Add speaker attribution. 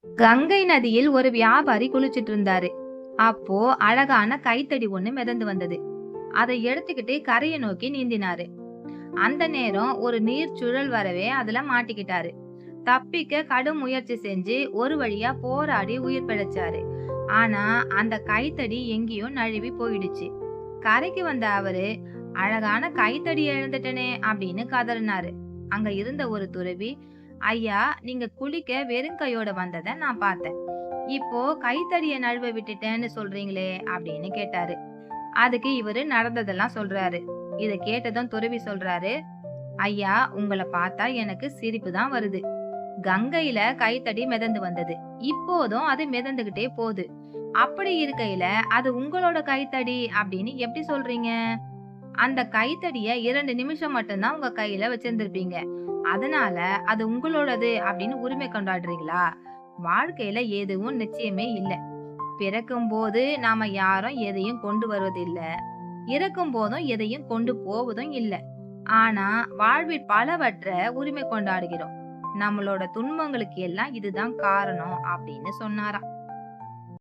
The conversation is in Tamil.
Speaker 1: கங்கை நதியில் ஒரு வியாபாரி குளிச்சிட்டு இருந்தாரு. அப்போ அழகான கைத்தடி ஒண்ணு மிதந்து வந்தது. அதை எடுத்துக்கிட்டு கரையை நோக்கி நீந்தினாரு. அந்த நேரம் ஒரு நீர் சுழல் வரவே அதுல மாட்டிக்கிட்டாரு. தப்பிக்க கடும் முயற்சி செஞ்சு ஒரு வழியா போராடி உயிர் பிழைச்சாரு. ஆனா அந்த கைத்தடி எங்கேயோ நழுவி போயிடுச்சு. கரைக்கு வந்த அவரு, அழகான கைத்தடி இழந்துட்டனே அப்படின்னு கதறினாரு. அங்க இருந்த ஒரு துறவி, ஐயா, நீங்க குளிக்க வெறும் கையோட வந்ததை நான் பார்த்தேன். இப்போ கைத்தடிய நழுவ விட்டுட்டேன்னு சொல்றீங்களே அப்படின்னு கேட்டாரு. அதுக்கு இவரு நடந்ததெல்லாம் சொல்றாரு. இத கேட்டதும் துறவி சொல்றாரு, ஐயா, உங்களை பார்த்தா எனக்கு சிரிப்பு தான் வருது. கங்கையில கைத்தடி மிதந்து வந்தது. இப்போதும் அது மிதந்துகிட்டே போகுது. அப்படி இருக்கையில அது உங்களோட கைத்தடி அப்படின்னு எப்படி சொல்றீங்க? அந்த கைத்தடிய 2 நிமிஷம் மட்டும்தான் உங்க கையில வச்சிருந்திருப்பீங்க. அதனால அது உங்களோடது அப்படின்னு உரிமை கொண்டாடுறீங்களா? வாழ்க்கையில எதுவும் நிச்சயமே இல்ல. பிறக்கும் போது நாம யாரும் எதையும் கொண்டு வருவதில்ல. இறக்கும் போதும் எதையும் கொண்டு போவதும் இல்ல. ஆனா வாழ்வில் பலவற்ற உரிமை கொண்டாடுகிறோம். நம்மளோட துன்பங்களுக்கு எல்லாம் இதுதான் காரணம் அப்படின்னு சொன்னாராம்.